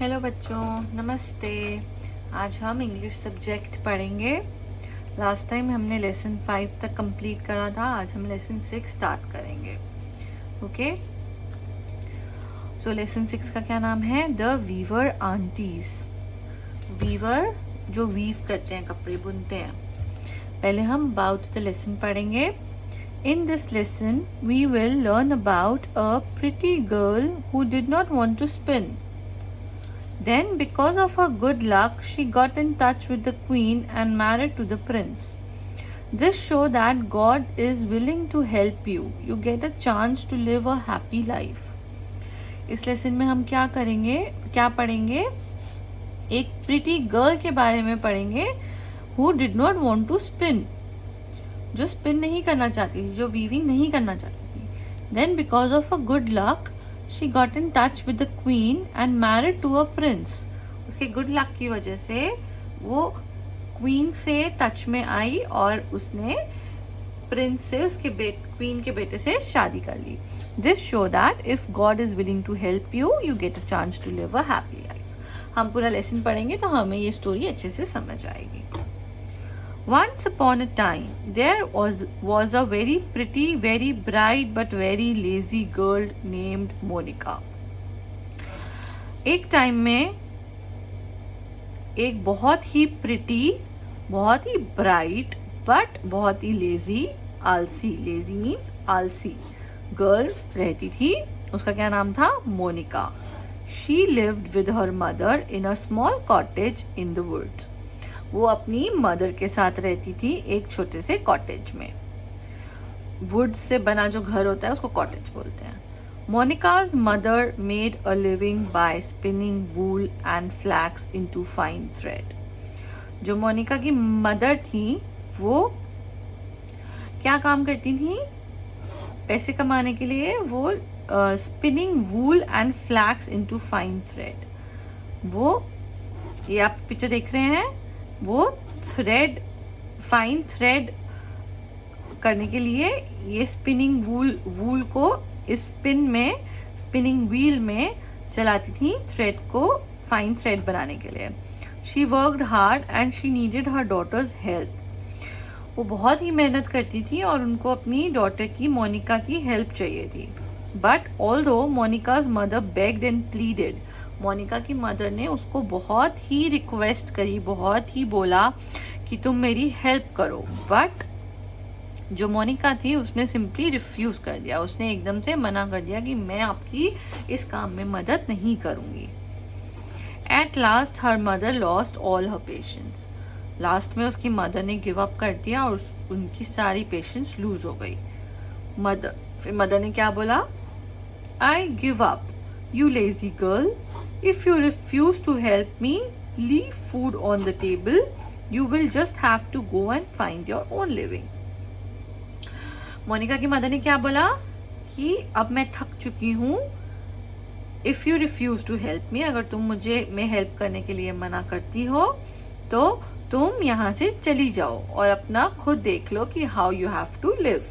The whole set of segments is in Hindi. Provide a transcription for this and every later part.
हेलो बच्चों, नमस्ते। आज हम इंग्लिश सब्जेक्ट पढ़ेंगे। लास्ट टाइम हमने लेसन 5 तक कंप्लीट करा था। आज हम लेसन 6 स्टार्ट करेंगे। ओके, सो लेसन 6 का क्या नाम है? The weaver aunties. वीवर जो वीव करते हैं, कपड़े बुनते हैं। पहले हम अबाउट द लेसन पढ़ेंगे। In this lesson, we will learn about a pretty girl who did not want to spin. Then, because of her good luck, she got in touch with the queen and married to the prince. This shows that God is willing to help you. You get a chance to live a happy life. इस लेसन में हम क्या पढ़ेंगे? एक प्रिटी गर्ल के बारे में पढ़ेंगे who did not want to spin. जो स्पिन नहीं करना चाहती थी, जो वीविंग नहीं करना चाहती थी. Then, because of her good luck, she got in touch with the queen and married to a prince. उसके गुड लक की वजह से वो क्वीन से टच में आई और उसने प्रिंस से, क्वीन के बेटे से शादी कर ली. This show that if God is willing to help you, you get a chance to live a happy life. हम पूरा लेसन पढ़ेंगे तो हमें ये स्टोरी अच्छे से समझ आएगी. Once upon a time, there was a very pretty, very bright but very lazy girl named Monica. एक टाइम में एक बहुत ही प्रिटी, बहुत ही ब्राइट बट बहुत ही लेजी, आलसी, लेजी मीन्स आलसी गर्ल रहती थी. उसका क्या नाम था? Monika. She lived with her mother in a small cottage in the woods. वो अपनी मदर के साथ रहती थी एक छोटे से कॉटेज में. वुड्स से बना जो घर होता है उसको कॉटेज बोलते हैं. मोनिका's mother made a living by spinning wool and flax into fine thread. जो मोनिका की मदर थी वो क्या काम करती थी पैसे कमाने के लिए? वो spinning wool and flax into fine thread. वो ये आप पिक्चर देख रहे हैं, वो थ्रेड, फाइन थ्रेड करने के लिए ये स्पिनिंग वूल को इस स्पिनिंग व्हील में चलाती थी, थ्रेड को फाइन थ्रेड बनाने के लिए. She worked hard and she needed her daughter's help. वो बहुत ही मेहनत करती थी और उनको अपनी डॉटर की, मोनिका की हेल्प चाहिए थी. But although Monica's mother begged and pleaded, Monica की मदर ने उसको बहुत ही रिक्वेस्ट करी, बहुत ही बोला कि तुम मेरी हेल्प करो. बट जो मोनिका थी उसने सिंपली रिफ्यूज कर दिया. उसने एकदम से मना कर दिया कि मैं आपकी इस काम में मदद नहीं करूंगी. At last her mother lost all her patience. Last में उसकी मदर ने गिव अप कर दिया और उनकी सारी पेशेंस लूज हो गई. फिर मदर ने क्या बोला? I give up, you lazy girl. If you refuse to help me, leave food on the table. You will just have to go and find your own living. Monica की मदर ने क्या बोला कि अब मैं थक चुकी हूँ. If you refuse to help me, अगर तुम मैं हेल्प करने के लिए मना करती हो तो तुम यहाँ से चली जाओ और अपना खुद देख लो कि how you have to live.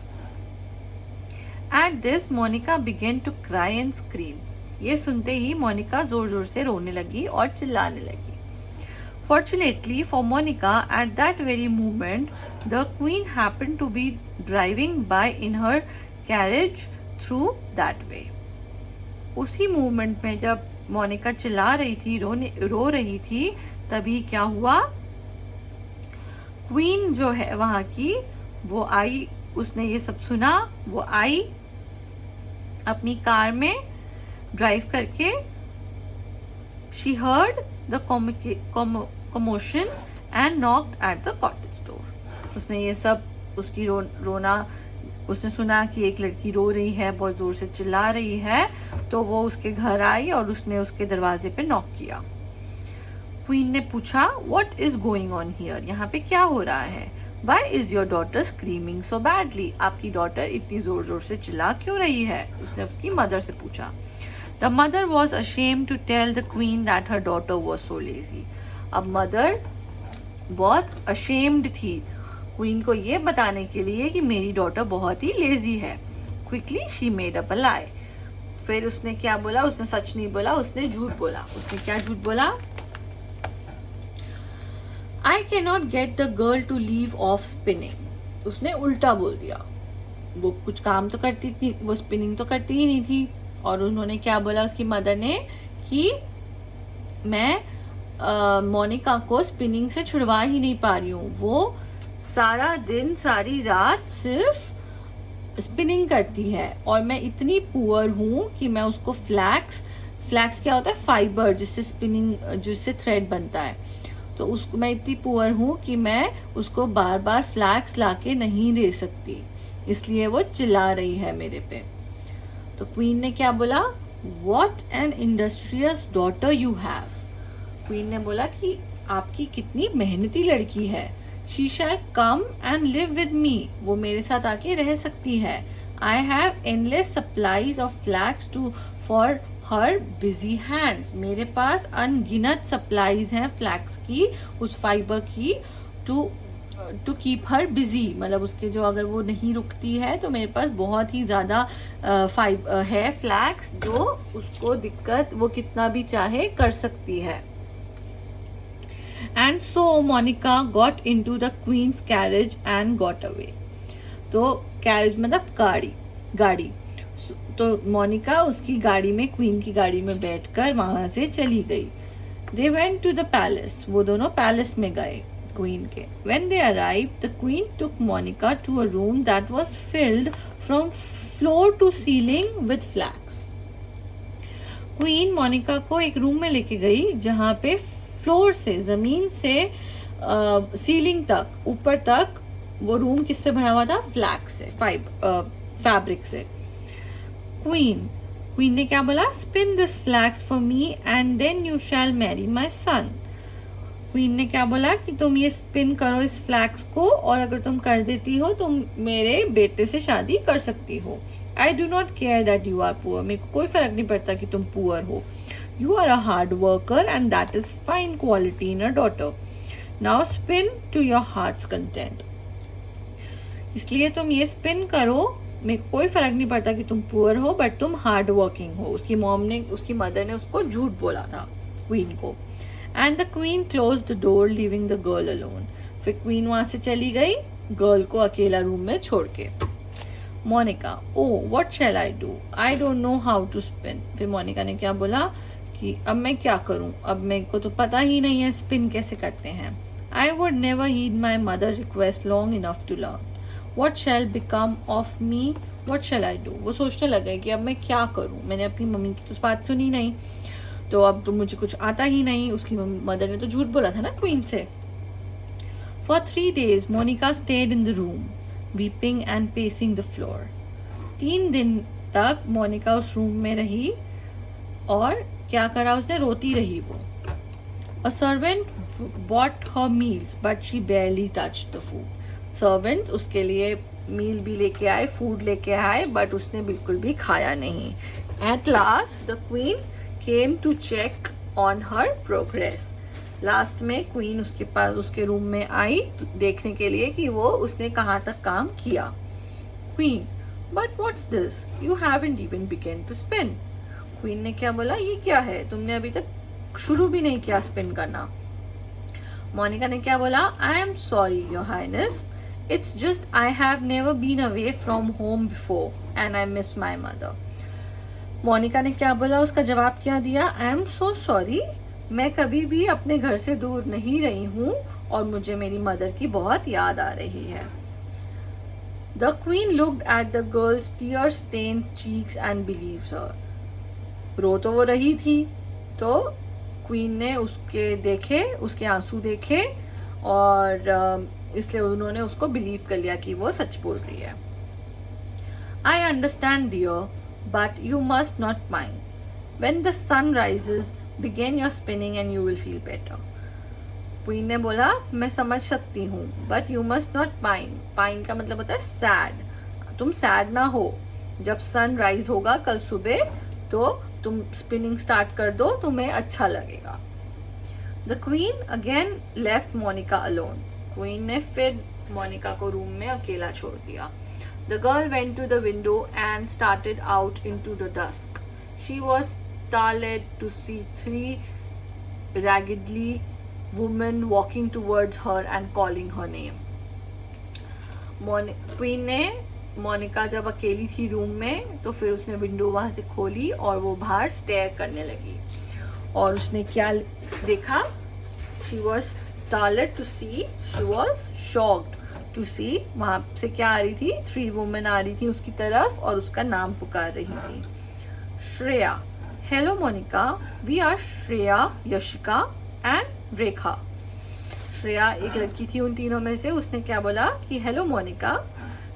At this, Monica began to cry and scream. ये सुनते ही मोनिका जोर जोर से रोने लगी और चिल्लाने लगी. Fortunately for Monica, at that very moment, the queen happened to be driving by in her carriage through that way. उसी मोमेंट में जब मोनिका चिल्ला रही थी, रो रही थी, तभी क्या हुआ? क्वीन जो है वहां की, वो आई. उसने ये सब सुना, वो आई अपनी कार में ड्राइव करके. She heard the commotion and knocked at the cottage door. उसने ये सब, उसकी रोना, उसने सुना कि एक लड़की रो रही है, बहुत जोर से चिल्ला रही है, तो वो उसके घर आई और उसने उसके दरवाजे पे नॉक किया. क्वीन ने पूछा, what is going on here? यहाँ पे क्या हो रहा है? Why is your daughter screaming so badly? आपकी डॉटर इतनी जोर जोर से चिल्ला क्यों रही है? उसने उसकी मदर से पूछा. The mother was ashamed to tell the queen that her daughter was so lazy. अब मदर बहुत ashamed थी क्वीन को ये बताने के लिए कि मेरी डॉटर बहुत ही लेजी है. Quickly she made up a lie. फिर उसने क्या बोला, उसने सच नहीं बोला, उसने झूठ बोला। उसने क्या झूठ बोला? I cannot get the girl to leave off spinning. उसने उल्टा बोल दिया। वो कुछ काम तो करती थी, वो स्पिनिंग तो करती ही नहीं थी। और उन्होंने क्या बोला उसकी मदर ने कि मैं मोनिका को स्पिनिंग से छुड़वा ही नहीं पा रही हूँ, वो सारा दिन सारी रात सिर्फ स्पिनिंग करती है और मैं इतनी पुअर हूँ कि मैं उसको फ्लैक्स क्या होता है? फाइबर, जिससे स्पिनिंग, जिससे थ्रेड बनता है, तो उसको मैं इतनी पुअर हूँ कि मैं उसको बार बार फ्लैक्स लाके नहीं दे सकती, इसलिए वो चिल्ला रही है मेरे पे। तो क्वीन ने क्या बोला? What an industrious daughter you have. Queen ने बोला कि आपकी कितनी मेहनती लड़की है। She shall come and live with me. वो मेरे साथ आके रह सकती है। I have endless supplies of flax for her busy hands. मेरे पास अनगिनत सप्लाईज हैं फ्लैक्स की, उस फाइबर की, टू कीप हर बिजी, मतलब उसके जो, अगर वो नहीं रुकती है तो मेरे पास बहुत ही ज़्यादा है फ्लैक्स, जो उसको दिक्कत वो कितना भी चाहे कर सकती है। And so Monica got into the queen's carriage and got away. तो कैरेज मतलब गाड़ी। तो मोनिका उसकी गाड़ी में, क्वीन की गाड़ी में बैठकर वहां से चली गई। They went to the palace. वो दोनों पैलेस में गए क्वीन के। When they arrived, the queen took Monica to a room that was filled from floor to ceiling with flax. Queen Monica को एक रूम में लेके गई जहाँ पे फ्लोर से, जमीन से सीलिंग तक, ऊपर तक वो रूम किससे भरा हुआ था? फ्लैक्स से, फैब्रिक से। क्वीन ने क्या बोला? Spin this flax for me and then you shall marry my son. Queen ने क्या बोला कि तुम ये स्पिन करो इस फ्लैक्स को, और अगर तुम कर देती हो तो मेरे बेटे से शादी कर सकती हो। I do not care that you are poor. मेरे को कोई फर्क नहीं पड़ता कि तुम पुअर हो। You are a hard worker and that is fine quality in a daughter. Now spin to your heart's content. इसलिए तुम ये स्पिन करो, मेरे को कोई फर्क नहीं पड़ता कि तुम पुअर हो, बट तुम हार्ड वर्किंग हो। उसकी मदर ने उसको झूठ बोला था क्वीन को। And the queen close the door leaving the girl alone. फिर क्वीन वहां से चली गई, गर्ल को अकेला रूम में छोड़ के। Monica, oh what shall I do? I don't know how to spin. फिर मोनिका ने क्या बोला कि अब मैं क्या करूं, अब मेरे को तो पता ही नहीं है स्पिन कैसे करते हैं। I would never heed my mother request long enough to learn. What shall become of me, what shall I do? वो सोचने लगे कि अब मैं क्या करूं, मैंने अपनी मम्मी की तो बात सुनी नहीं, तो अब तो मुझे कुछ आता ही नहीं। उसकी मदर ने तो झूठ बोला था ना क्वीन से। For 3 days Monica stayed in the room weeping and pacing the floor. 3 दिन तक मोनिका उस रूम में रही और क्या करा उसने? रोती रही वो। A servant bought her meals but she barely touched the food. Servants उसके लिए मील भी लेके आए, फूड लेके आए, बट उसने बिल्कुल भी खाया नहीं। At last the queen came to check on her progress. Last में क्वीन उसके पास, उसके रूम में आई देखने के लिए कि वो उसने कहाँ तक काम किया। Queen, but what's this? You haven't even begun to spin. Queen ने क्या बोला? ये क्या है? तुमने अभी तक शुरू भी नहीं किया स्पिन करना। मोनिका ने क्या बोला? I am sorry your highness, it's just I have never been away from home before and I miss my mother. Monica ने क्या बोला? उसका जवाब क्या दिया? आई एम सो सॉरी, मैं कभी भी अपने घर से दूर नहीं रही हूँ और मुझे मेरी मदर की बहुत याद आ रही है। The queen looked at the girl's tear stained cheeks and believes her. रो तो वो रही थी, तो क्वीन ने उसके आंसू देखे और इसलिए उन्होंने उसको बिलीव कर लिया कि वो सच बोल रही है। I understand dear, but you must not mind. When the sun rises, begin your spinning and you will feel better. Queen ने बोला, मैं समझ सकती हूँ, but you must not pine. Pine का मतलब होता है sad. तुम sad ना हो। जब सन राइज होगा कल सुबह, तो तुम स्पिनिंग स्टार्ट कर दो, तुम्हें अच्छा लगेगा। The queen again left Monica alone. Queen ने फिर मोनिका को रूम में अकेला छोड़ दिया। The girl went to the window and started out into the dusk. She was startled to see three raggedly women walking towards her and calling her name. Queen ने मोनिका जब अकेली थी रूम में तो फिर उसने विंडो वहां से खोली और वो बाहर स्टेयर करने लगी और उसने क्या देखा? She was startled to see, she was shocked to see, वहां से क्या आ रही थी? 3 वुमेन आ रही थी उसकी तरफ और उसका नाम पुकार रही थी, Shreya. Hello Monika, we are Shreya, Yashika and Rekha. Shreya एक लड़की थी उन तीनों में से. उसने क्या बोला कि hello Monika,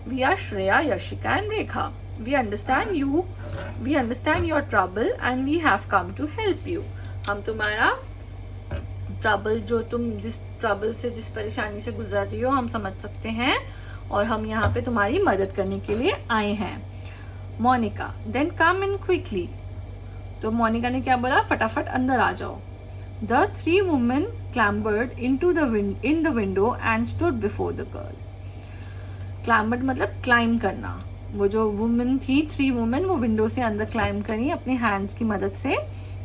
we are Shreya, Yashika and Rekha. We understand your trouble and we have come to help you. हम तुम्हारा ट्रबल, जो तुम जिस ट्रबल से, जिस परेशानी से गुजर रही हो, हम समझ सकते हैं और हम यहाँ पे तुम्हारी मदद करने के लिए आए हैं. मोनिका, देन कम इन क्विकली. तो मोनिका ने क्या बोला? फटाफट अंदर आ जाओ. The 3 women clambered in the window and stood before the girl. Clambered मतलब क्लाइम करना. वो जो वुमेन थी, 3 वुमेन, वो विंडो से अंदर क्लाइम करी अपने हैंड्स की मदद से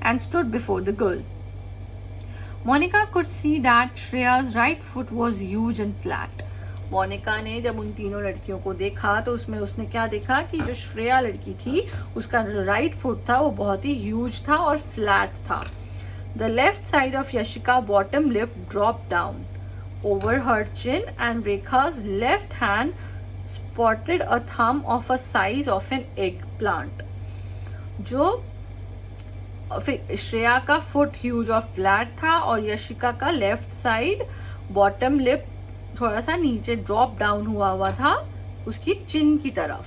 and stood before the girl. Monica could see that Shreya's right foot was huge and flat. Monika ने जब उन तीनों लड़कियों को देखा तो उसमें उसने क्या देखा कि जो श्रेया लड़की थी उसका जो राइट फुट था वो बहुत ही ह्यूज था और फ्लैट था. The left side of Yashika's bottom lip dropped down over her chin and Rekha's left hand spotted a thumb of a size of an eggplant. जो श्रेया का फुट ह्यूज और फ्लैट था और यशिका का लेफ्ट साइड बॉटम लिप थोड़ा सा नीचे ड्रॉप डाउन हुआ था उसकी चिन की तरफ.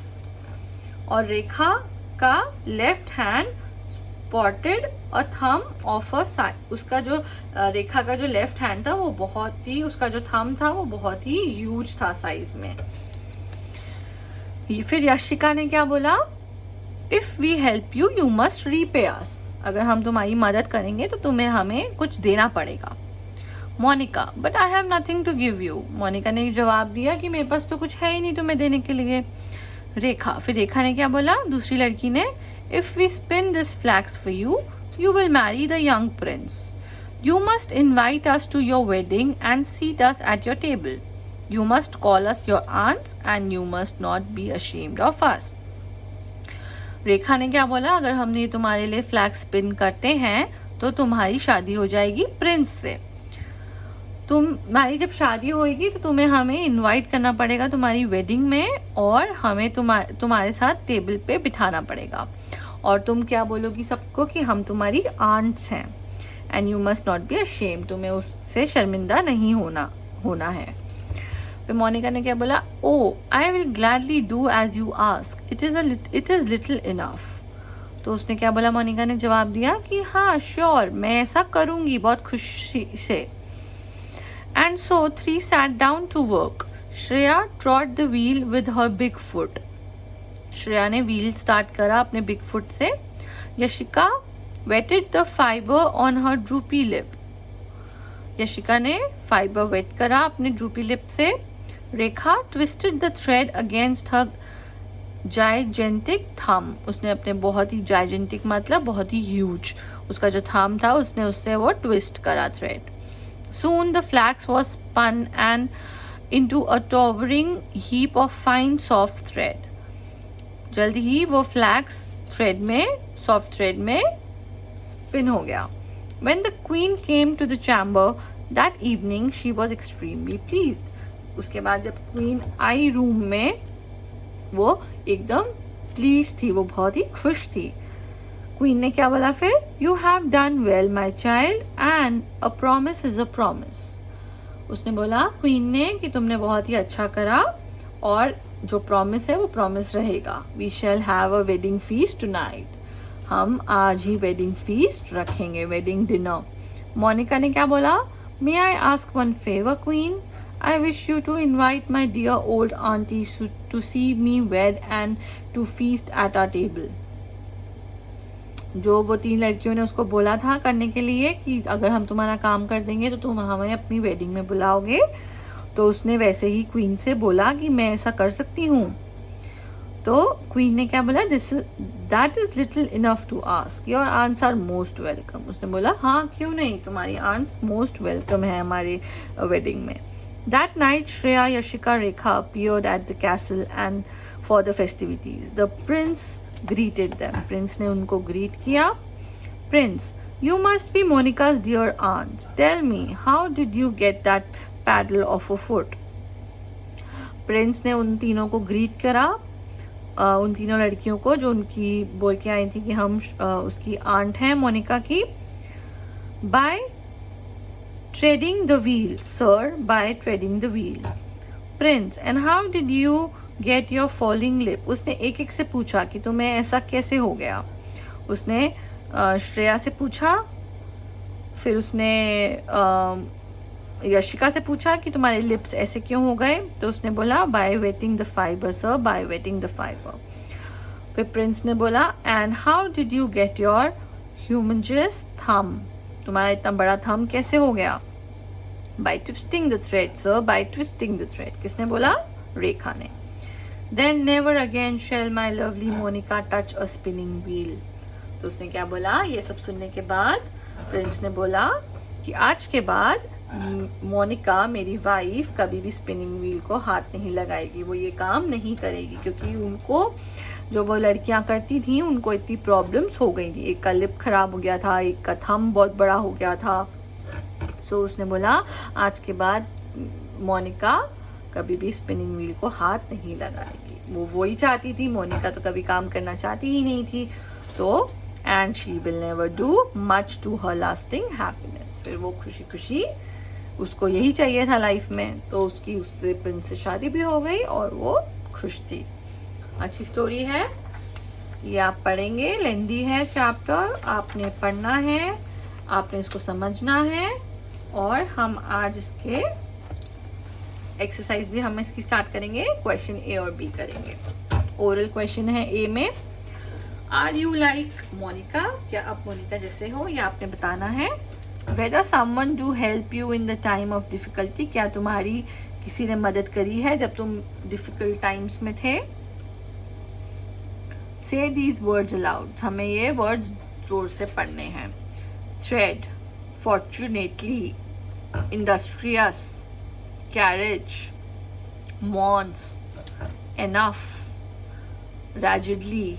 और रेखा का left hand spotted a thumb of a size. उसका जो रेखा का जो लेफ्ट हैंड था वो बहुत ही, उसका जो थंब था वो बहुत ही ह्यूज था साइज में. फिर यशिका ने क्या बोला? If we help you you must repay us. अगर हम तुम्हारी मदद करेंगे तो तुम्हें हमें कुछ देना पड़ेगा. Monica, but I have nothing to give you. Monica ने जवाब दिया कि मेरे पास तो कुछ है ही नहीं तुम्हें देने के लिए. रेखा, फिर रेखा ने क्या बोला? दूसरी लड़की ने, if we spin this flax for you you will marry the young prince. You must invite us to your wedding and seat us at your table. You must call us your aunts and you must not be ashamed of us. रेखा ने क्या बोला? अगर हमने तुम्हारे लिए फ्लैग स्पिन करते हैं तो तुम्हारी शादी हो जाएगी प्रिंस से. तुम्हारी जब शादी होगी तो तुम्हें हमें इनवाइट करना पड़ेगा तुम्हारी वेडिंग में और हमें तुम्हारे साथ टेबल पे बिठाना पड़ेगा और तुम क्या बोलोगी सबको कि हम तुम्हारी आंट्स हैं. And you must not be ashamed. तुम्हें उससे शर्मिंदा नहीं होना है. फिर मोनिका ने क्या बोला? Oh, I will gladly do as you ask. It is little enough. तो उसने क्या बोला? मोनिका ने जवाब दिया कि हाँ श्योर, मैं ऐसा करूंगी बहुत खुशी से. And so 3 sat down to work. Shreya trod the wheel with her big foot. Shreya ने व्हील स्टार्ट करा अपने बिग फुट से. Yashika wetted the fibre on her droopy lip. Yashika ने फाइबर वेट करा अपने ड्रूपी लिप से. Rekha twisted the thread against her gigantic thumb. उसने अपने बहुत ही जाइजेंटिक मतलब बहुत ही ह्यूज, उसका जो थम था उसने उससे वो ट्विस्ट करा thread. Soon the flax was spun and into a towering heap of fine soft thread. जल्दी ही वो फ्लैक्स थ्रेड में, सॉफ्ट थ्रेड में स्पिन हो गया. When the queen came to the chamber that evening, she was extremely pleased. उसके बाद जब क्वीन आई रूम में वो एकदम प्लीज थी, वो बहुत ही खुश थी. क्वीन ने क्या बोला फिर? You have done well my child and a promise is a promise. उसने बोला क्वीन ने कि तुमने बहुत ही अच्छा करा और जो प्रॉमिस है वो प्रॉमिस रहेगा. We shall have a wedding feast tonight. हम आज ही वेडिंग फीस्ट रखेंगे, वेडिंग डिनर. मोनिका ने क्या बोला? May I ask one favour queen? I wish you to invite my dear old aunty to see me wed and to feast at our table. जो वो 3 लड़कियों ने उसको बोला था करने के लिए कि अगर हम तुम्हारा काम कर देंगे तो तुम हमें अपनी वेडिंग में बुलाओगे, तो उसने वैसे ही क्वीन से बोला कि मैं ऐसा कर सकती हूँ. तो क्वीन ने क्या बोला, that is little enough to ask, your aunts are most welcome. उसने बोला हाँ क्यों नहीं, तुम्हारी आंट्स मोस्ट वेलकम है हमारे वेडिंग में। That night Shreya, Yashika, Rekha appeared at the castle and for the festivities. The Prince greeted them, Prince ने उनको ग्रीट किया। Prince, you must be Monica's dear aunt. Tell me, how did you get that paddle off a foot? Prince ने उन तीनों को ग्रीट करा, उन तीनों लड़कियों को जो उनकी बोल के आई थी कि हम उसकी आंट हैं मोनिका की। By treading the wheel sir, by treading the wheel. Prince, and how did you get your falling lip? उसने एक एक से पूछा कि तुम्हें ऐसा कैसे हो गया। उसने श्रेया से पूछा, फिर उसने यशिका से पूछा कि तुम्हारे लिप्स ऐसे क्यों हो गए, तो उसने बोला by wetting the fibre sir, by wetting the fibre. फिर प्रिंस ने बोला and how did you get your humongous thumb? तुम्हारा इतना बड़ा थम कैसे हो गया? By twisting the thread sir, by twisting the thread. किसने बोला? रेखा ने। Then never again shall my lovely Monika touch a spinning wheel. तो उसने क्या बोला? ये सब सुनने के बाद प्रिंस ने बोला कि आज के बाद मोनिका मेरी वाइफ कभी भी स्पिनिंग व्हील को हाथ नहीं लगाएगी, वो ये काम नहीं करेगी, क्योंकि उनको जो वो लड़कियां करती थी उनको इतनी प्रॉब्लम्स हो गई थी। एक का लिप खराब हो गया था, एक का थंब बहुत बड़ा हो गया था। सो उसने बोला आज के बाद मोनिका कभी भी स्पिनिंग व्हील को हाथ नहीं लगाएगी। वो वही चाहती थी, मोनिका तो कभी काम करना चाहती ही नहीं थी। तो and she will never do much to her lasting happiness। फिर वो खुशी खुशी, उसको यही चाहिए था लाइफ में, तो उससे प्रिंस से शादी भी हो गई और वो खुश थी। अच्छी स्टोरी है, ये आप पढ़ेंगे, लेंदी है चैप्टर, आपने पढ़ना है, आपने इसको समझना है। और हम आज इसके एक्सरसाइज भी हम इसकी स्टार्ट करेंगे, क्वेश्चन ए और बी करेंगे। ओरल क्वेश्चन है ए में, आर यू लाइक मोनिका? क्या आप मोनिका जैसे हो, या आपने बताना है। Whether someone do help you in the time of difficulty? क्या तुम्हारी किसी ने मदद करी है जब तुम डिफिकल्ट टाइम्स में थे? से दीज वर्ड्स अलाउड, हमें ये वर्ड्स जोर से पढ़ने हैं। Thread, fortunately, industrious, carriage, months, enough, rigidly,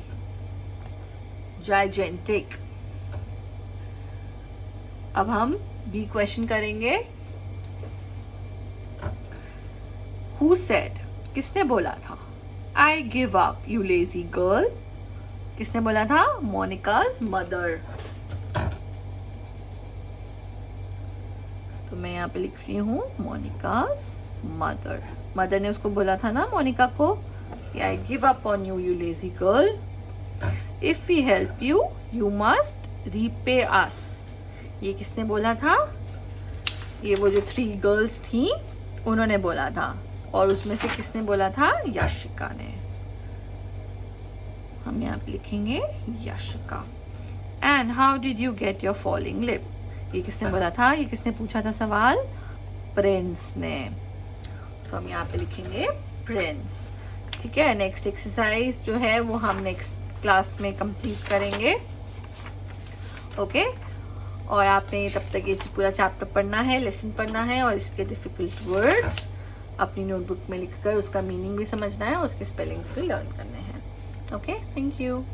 gigantic। अब हम बी क्वेश्चन करेंगे। Who said? किसने बोला था? I give up, you lazy girl। किसने बोला था? Monica's mother। तो मैं यहाँ पे लिख रही हूँ Monica's mother। मदर ने उसको बोला था ना मोनिका को कि I give up on you, you lazy girl। If we help you, you must repay us। ये किसने बोला था? ये वो जो 3 गर्ल्स थी उन्होंने बोला था, और उसमें से किसने बोला था? यशिका ने। हम यहाँ पे लिखेंगे Yashika. And how did you get your falling lip? ये किसने बोला था? ये किसने पूछा था सवाल? प्रिंस ने। तो हम यहाँ पे लिखेंगे प्रिंस। ठीक है, नेक्स्ट एक्सरसाइज जो है वो हम नेक्स्ट क्लास में कंप्लीट करेंगे। ओके, और आपने तब तक ये पूरा चैप्टर पढ़ना है, लेसन पढ़ना है, और इसके डिफिकल्ट वर्ड्स अपनी नोटबुक में लिखकर उसका मीनिंग भी समझना है, उसके स्पेलिंग्स भी लर्न करने हैं। Okay, thank you.